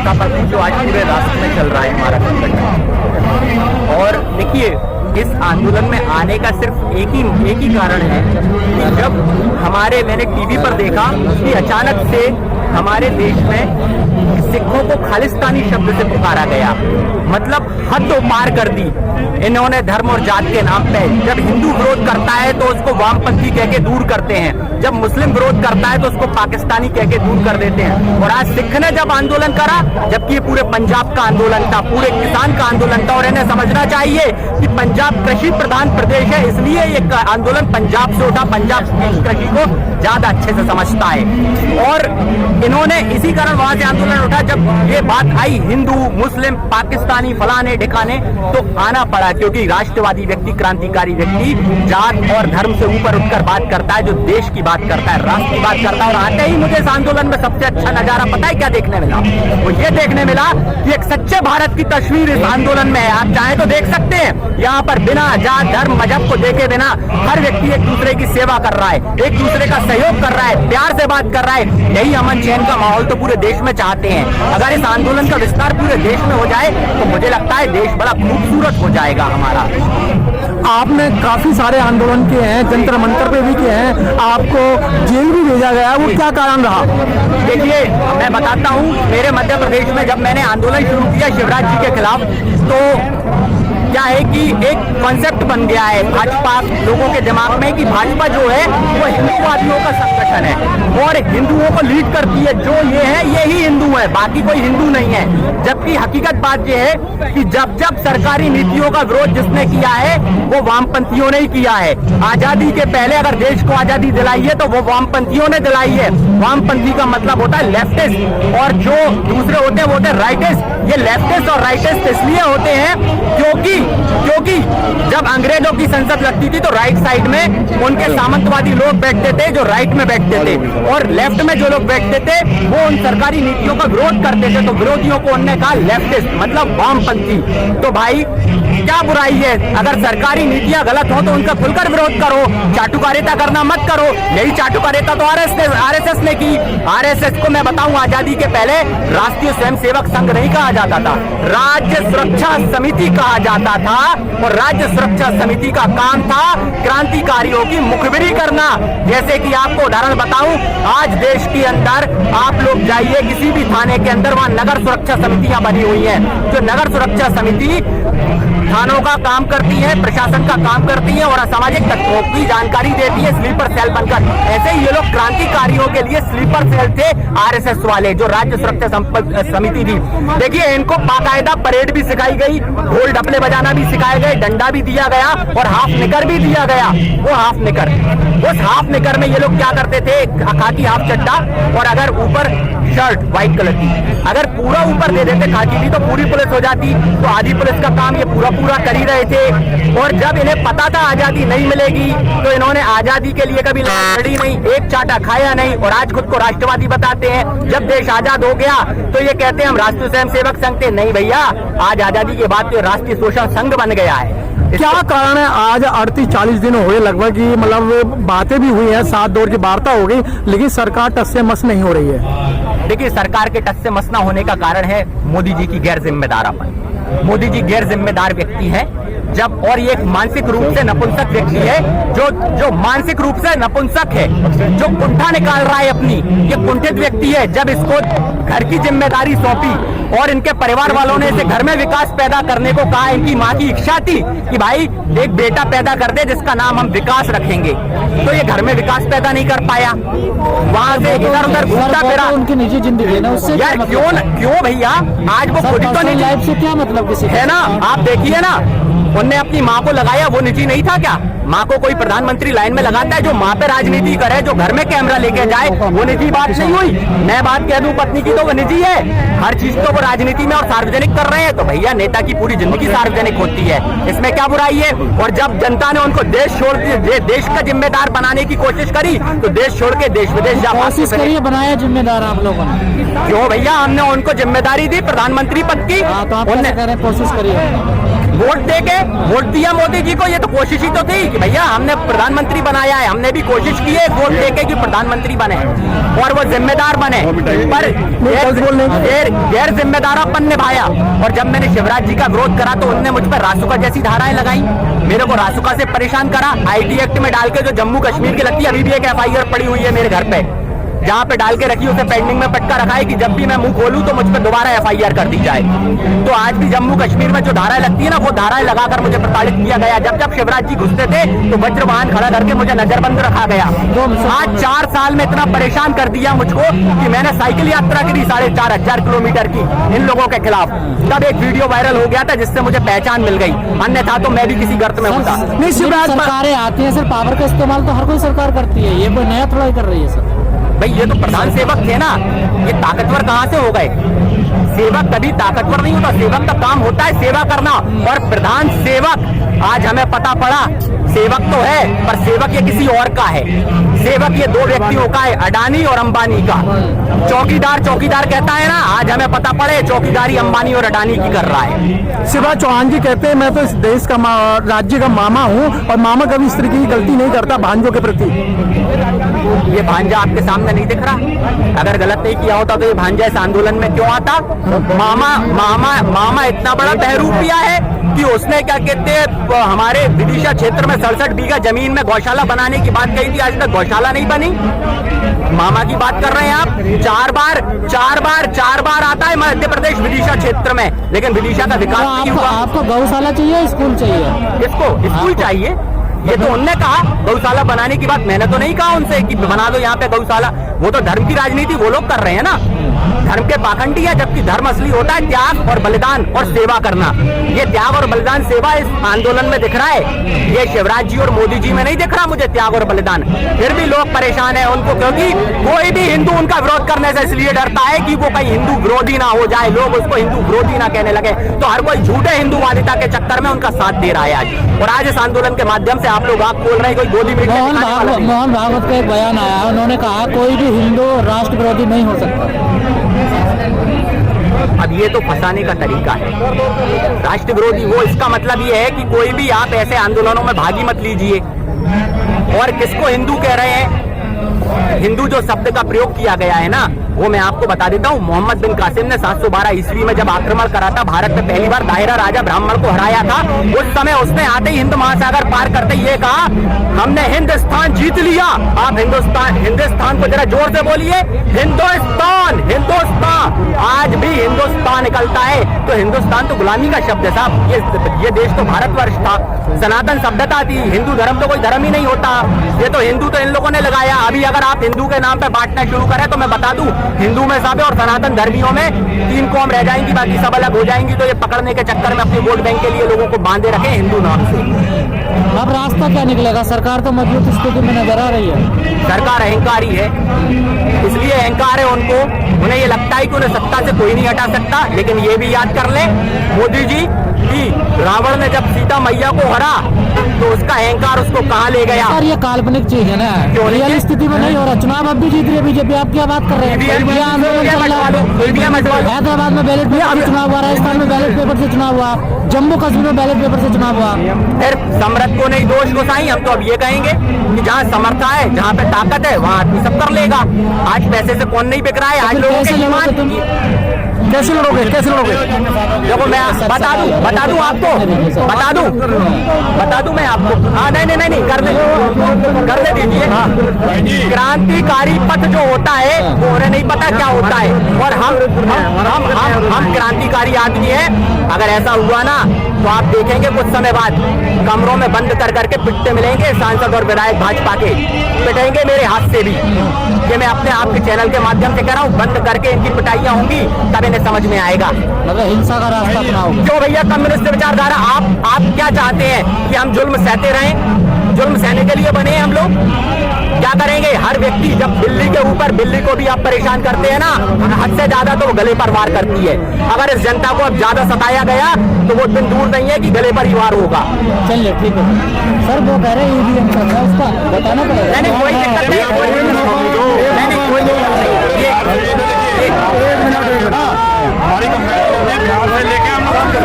का प्रति जो आज पूरे राष्ट्र में चल रहा है हमारा संगठन। और देखिए, इस आंदोलन में आने का सिर्फ एक ही कारण है कि जब मैंने टीवी पर देखा कि अचानक से हमारे देश में सिखों को खालिस्तानी शब्द से पुकारा गया, मतलब हद तो पार कर दी इन्होंने धर्म और जात के नाम पे। जब हिंदू विरोध करता है तो उसको वामपंथी कह के दूर करते हैं, जब मुस्लिम विरोध करता है तो उसको पाकिस्तानी कह के दूर कर देते हैं। और आज सिख ने जब आंदोलन करा, जबकि ये पूरे पंजाब का आंदोलन था, पूरे किसान का आंदोलन था, और इन्हें समझना चाहिए कि पंजाब कृषि प्रधान प्रदेश है, इसलिए ये आंदोलन पंजाब से उठा, पंजाब कृषि को ज्यादा अच्छे से समझता है। और इन्होंने इसी कारण वहां से आंदोलन उठा। जब ये बात आई हिंदू मुस्लिम पाकिस्तानी फलाने ढिकाने, तो आना पड़ा, क्योंकि राष्ट्रवादी व्यक्ति, क्रांतिकारी व्यक्ति जात और धर्म से ऊपर उठकर बात करता है, जो देश की बात करता है, राष्ट्र की बात करता है। और आते ही मुझे इस आंदोलन में सबसे अच्छा नजारा पता है क्या देखने मिला? वो ये देखने मिला कि एक सच्चे भारत की तस्वीर इस आंदोलन में है। आप चाहें तो देख सकते हैं, यहाँ पर बिना जात धर्म मजहब को देखे बिना हर व्यक्ति एक दूसरे की सेवा कर रहा है, एक दूसरे का सहयोग कर रहा है, प्यार से बात कर रहा है। यही अमन चैन का माहौल तो पूरे देश में चाहते हैं। अगर इस आंदोलन का विस्तार पूरे देश में हो जाए तो मुझे लगता है देश बड़ा खूबसूरत हो जाएगा हमारा। आपने काफी सारे आंदोलन किए हैं, जंतर मंतर पे भी किए हैं, आपको जेल भी भेजा गया है, वो क्या कारण रहा? देखिए, मैं बताता हूँ, मेरे मध्य प्रदेश में जब मैंने आंदोलन शुरू किया शिवराज जी के खिलाफ, तो क्या है कि एक कॉन्सेप्ट बन गया है भाजपा लोगों के दिमाग में कि भाजपा जो है वो हिंदूवादियों का संगठन है और हिंदुओं को लीड करती है, जो ये है ये ही हिंदू है, बाकी कोई हिंदू नहीं है। जबकि हकीकत बात ये है कि जब जब सरकारी नीतियों का विरोध जिसने किया है वो वामपंथियों ने ही किया है। आजादी के पहले अगर देश को आजादी दिलाई है तो वो वामपंथियों ने दिलाई है। वामपंथी का मतलब होता है लेफ्टिस्ट, और जो दूसरे होते हैं वो होते हैं राइटिस्ट। ये लेफ्टिस्ट और राइटिस्ट इसलिए होते हैं क्योंकि जब अंग्रेजों की संसद लगती थी तो राइट साइड में उनके सामंतवादी लोग बैठते थे जो राइट में बैठते थे, और लेफ्ट में जो लोग बैठते थे वो उन सरकारी नीतियों का विरोध करते थे। तो विरोधियों को उन्होंने कहा लेफ्टिस्ट, मतलब वामपंथी। तो भाई क्या बुराई है, अगर सरकारी नीतियां गलत हो तो उनका खुलकर विरोध करो, चाटुकारिता करना मत करो। यही चाटुकारिता तो आरएसएस ने की। आरएसएस को मैं बताऊं, आजादी के पहले राष्ट्रीय स्वयंसेवक संघ नहीं कहा जाता था, राज्य सुरक्षा समिति कहा जाता था। और राज्य सुरक्षा समिति का काम था क्रांतिकारियों की मुखबिरी करना। जैसे कि आपको उदाहरण बताऊं, आज देश के अंदर आप लोग जाइए किसी भी थाने के अंदर, वहां नगर सुरक्षा समितियां बनी हुई हैं। जो नगर सुरक्षा समिति थानों का काम करती है, प्रशासन का काम करती है और असामाजिक तत्वों की जानकारी देती है स्लीपर सेल बनकर। ऐसे ही ये लोग क्रांतिकारियों के लिए स्लीपर सेल थे आरएसएस वाले, जो राज्य सुरक्षा समिति थी। देखिए, इनको बाकायदा परेड भी सिखाई गई, ढोल ढपले बजाना भी सिखाए गए, डंडा भी दिया गया और हाफ निकर भी दिया गया। वो हाफ निकर, उस हाफ निकर में ये लोग क्या करते थे, खाकी हाफ चड्डा और अगर ऊपर शर्ट व्हाइट कलर की, अगर पूरा ऊपर दे देते खाकी की तो पूरी पुलिस हो जाती। तो आधी पुलिस का काम ये पूरा कर ही रहे थे। और जब इन्हें पता था आजादी नहीं मिलेगी तो इन्होंने आजादी के लिए कभी लड़ी नहीं, एक चाटा खाया नहीं, और आज खुद को राष्ट्रवादी बताते हैं। जब देश आजाद हो गया तो ये कहते हैं हम राष्ट्रीय स्वयंसेवक संघ थे। नहीं भैया, आज आजादी के बाद तो राष्ट्रीय शोषण संघ बन गया है। क्या कारण है? आज 38-40 दिन हुए लगभग, मतलब बातें भी हुई हैं, 7 दौर की वार्ता हो गई, लेकिन सरकार टस से मस नहीं हो रही है। देखिए, सरकार के टस से मस न होने का कारण है मोदी जी की गैर जिम्मेदारापन। मोदी जी गैर जिम्मेदार व्यक्ति हैं जब, और ये एक मानसिक रूप से नपुंसक व्यक्ति है, जो मानसिक रूप से नपुंसक है, जो कुंठा निकाल रहा है अपनी, ये कुंठित व्यक्ति है। जब इसको घर की जिम्मेदारी सौंपी और इनके परिवार वालों ने इसे घर में विकास पैदा करने को कहा, इनकी माँ की इच्छा थी कि भाई एक बेटा पैदा कर दे जिसका नाम हम विकास रखेंगे, तो ये घर में विकास पैदा नहीं कर पाया, वहां से इधर उधर घूमता फिरा। उनकी निजी जिंदगी ना, उससे यार क्यों भैया, आज वो खुद तो नहीं लाइफ से क्या मतलब किसी है ना। आप देखिए ना, उनने अपनी माँ को लगाया, वो निजी नहीं था क्या? माँ को कोई प्रधानमंत्री लाइन में लगाता है जो माँ पे राजनीति करे, जो घर में कैमरा लेके जाए, वो निजी बात नहीं हुई। मैं बात कह दूं पत्नी की तो वो निजी है, हर चीज तो वो राजनीति में और सार्वजनिक कर रहे हैं। तो भैया, नेता की पूरी जिंदगी सार्वजनिक होती है, इसमें क्या बुराई है? और जब जनता ने उनको देश छोड़ देश का जिम्मेदार बनाने की कोशिश करी तो देश छोड़ के देश विदेश जा कोशिश करिए, बनाया जिम्मेदार आप लोगों ने। क्यों भैया, हमने उनको जिम्मेदारी दी प्रधानमंत्री पद की, उन्होंने कोशिश करिए। वोट देके वोट दिया मोदी जी को, ये तो कोशिश ही तो थी कि भैया हमने प्रधानमंत्री बनाया है, हमने भी कोशिश की है वोट देके कि प्रधानमंत्री बने और वो जिम्मेदार बने, पर गैर जिम्मेदारापन निभाया। और जब मैंने शिवराज जी का विरोध करा तो उनने मुझ पर रासुका जैसी धाराएं लगाई, मेरे को रासुका से परेशान करा, आईटी एक्ट में डाल के जो जम्मू कश्मीर की लगती है, अभी भी एक एफआईआर पड़ी हुई है मेरे घर पे, जहां पे डाल के रखी उसे पेंडिंग में पटका रखा है कि जब भी मैं मुंह खोलूं तो मुझ पर दोबारा एफआईआर कर दी जाए। तो आज भी जम्मू कश्मीर में जो धाराएं लगती है ना, वो धाराएं लगाकर मुझे प्रताड़ित किया गया। जब जब शिवराज जी घुसते थे तो वज्र वाहन खड़ा करके मुझे नजरबंद रखा गया। आज 4 साल में इतना परेशान कर दिया मुझको कि मैंने साइकिल यात्रा करी 4,500 किलोमीटर की इन लोगों के खिलाफ। तब एक वीडियो वायरल हो गया था जिससे मुझे पहचान मिल गई, अन्यथा तो मैं भी किसी गर्त में होता। नहीं, सरकारें आती है सर, पावर का इस्तेमाल तो हर कोई सरकार करती है, ये कोई नया थोड़ा ही कर रही है सर। भाई ये तो प्रधान सेवक थे ना, ये ताकतवर कहाँ से हो गए? सेवक कभी ताकतवर नहीं होता, सेवक का काम होता है सेवा करना। और प्रधान सेवक आज हमें पता पड़ा सेवक तो है पर सेवक ये किसी और का है। सेवक ये 2 व्यक्तियों का है, अडानी और अंबानी का। चौकीदार कहता है ना, आज हमें पता पड़े चौकीदारी अंबानी और अडानी की कर रहा है। शिवराज चौहान जी कहते हैं मैं तो इस देश का राज्य का मामा हूँ और मामा कभी इस तरीके की गलती नहीं करता भांजों के प्रति। ये भांजा आपके सामने नहीं दिख रहा? अगर गलत नहीं किया होता तो ये भांजा इस आंदोलन में क्यों आता? मामा इतना बड़ा बहरूपिया है कि उसने क्या कहते हैं हमारे विदिशा क्षेत्र में 67 बीघा जमीन में गौशाला बनाने की बात कही थी, आज तक गौशाला नहीं बनी। मामा की बात कर रहे हैं आप। 4 बार आता है मध्य प्रदेश विदिशा क्षेत्र में, लेकिन विदिशा का विकास नहीं हुआ। आपको गौशाला चाहिए, स्कूल चाहिए? किसको? स्कूल चाहिए। ये तो उनने कहा, गौशाला बनाने की बात मैंने तो नहीं कहा उनसे कि बना दो यहाँ पे गौशाला। वो तो धर्म की राजनीति वो लोग कर रहे हैं ना, धर्म के पाखंडी है, जबकि धर्म असली होता है त्याग और बलिदान और सेवा करना। ये त्याग और बलिदान सेवा इस आंदोलन में दिख रहा है, ये शिवराज जी और मोदी जी में नहीं दिख रहा मुझे त्याग और बलिदान। फिर भी लोग परेशान है उनको, क्योंकि कोई भी हिंदू उनका विरोध करने से इसलिए डरता है कि वो कहीं हिंदू विरोधी ना हो जाए, लोग उसको हिंदू विरोधी ना कहने लगे। तो हर कोई झूठे हिंदूवादिता के चक्कर में उनका साथ दे रहा है आज। और आज इस आंदोलन के माध्यम से आप लोग आग खोल रहे हैं, कोई गोदी मीडिया। मोहन भागवत का एक बयान आया, उन्होंने कहा कोई भी हिंदू राष्ट्र विरोधी नहीं हो सकता। अब ये तो फंसाने का तरीका है। राष्ट्र विरोधी वो, इसका मतलब ये है कि कोई भी आप ऐसे आंदोलनों में भागी मत लीजिए। और किसको हिंदू कह रहे हैं? हिंदू जो शब्द का प्रयोग किया गया है ना, वो मैं आपको बता देता हूँ। मोहम्मद बिन कासिम ने 712 ईस्वी में जब आक्रमण करा था, भारत में पहली बार दाहिरा राजा ब्राह्मण को हराया था, उस समय उसने आते ही हिंद महासागर पार करते ये कहा, हमने हिंदुस्तान जीत लिया। आप हिंदुस्तान को जरा जोर से बोलिए, हिंदुस्तान। आज भी हिंदुस्तान निकलता है तो हिंदुस्तान तो गुलामी का शब्द है साहब। ये देश तो भारतवर्ष था, सनातन सभ्यता थी, हिंदू धर्म तो कोई धर्म ही नहीं होता। ये तो हिंदू तो इन लोगों ने लगाया। अभी अगर आप हिंदू के नाम पे बांटना शुरू करें तो मैं बता दूं, हिंदू में सब है और सनातन धर्मियों में 3 कौम रह जाएंगी, बाकी सब अलग हो जाएंगी। तो ये पकड़ने के चक्कर में अपने वोट बैंक के लिए लोगों को बांधे रखे हिंदू नाम से। अब रास्ता क्या निकलेगा? सरकार तो मजबूत स्थिति में नजर आ रही है। सरकार अहंकारी है, इसलिए अहंकार है उनको। उन्हें ये लगता है कि उन्हें सत्ता से कोई नहीं हटा सकता। लेकिन ये भी याद कर ले मोदी जी कि रावण ने जब सीता मैया को हरा तो उसका अहंकार उसको कहाँ ले गया। सर ये काल्पनिक चीज है ना, रियल स्थिति में नहीं हो रहा। चुनाव अब भी जीत रही है बीजेपी, आप क्या बात कर रहे हैं? हैदराबाद में बैलेट पेपर से चुनाव हुआ, राजस्थान में बैलेट पेपर से चुनाव हुआ, जम्मू कश्मीर में बैलेट पेपर से चुनाव हुआ। फिर समर्थ को नहीं दोष गोसाई, हम तो अब ये कहेंगे कि जहाँ समर्था है, जहाँ पे ताकत है, वहाँ आदमी सब कर लेगा। आज पैसे से कौन नहीं बिक रहा है? आज लोगों के कैसे लड़ोगे? देखो मैं बता दूं आपको, बता दूं मैं आपको। हाँ नहीं कर दे दीजिए। क्रांतिकारी पथ जो होता है वो उन्हें नहीं पता क्या होता है। और हम क्रांतिकारी आदमी हैं। अगर ऐसा हुआ ना तो आप देखेंगे कुछ समय बाद कमरों में बंद कर करके पिटते मिलेंगे सांसद और विधायक भाजपा के, पिटेंगे मेरे हाथ से भी। ये मैं अपने आपके चैनल के माध्यम से कह रहा हूँ, बंद करके इनकी पिटाइयाँ होंगी तब इन्हें समझ में आएगा। मतलब हिंसा का रास्ता अपनाओगे? जो भैया कम्युनिस्ट विचारधारा, आप क्या चाहते हैं कि हम जुल्म सहते रहें? जुल्म सहने के लिए बने हम लोग? क्या करेंगे? हर व्यक्ति जब बिल्ली के ऊपर, बिल्ली को भी आप परेशान करते हैं ना हद से ज्यादा, तो वो गले पर वार करती है। अगर इस जनता को अब ज्यादा सताया गया तो वो दिन दूर नहीं है कि गले पर ही वार होगा। चलिए ठीक है सर, वो कह रहे हैं ईवीएम का उसका बताना पड़ेगा। कोई दिक्कत नहीं, कोई दिक्कत नहीं। हमारी कंपनी बिहार से लेके हम लोग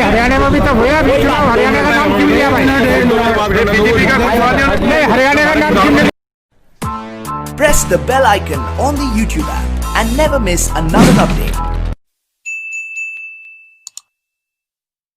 हरियाणा में भी तो हुआ चुनाव, हरियाणा का नाम क्यों लिया भाई? बीजेपी का नहीं, हरियाणा का नाम क्यों लिया? Press the bell icon on the YouTube app and never miss another update.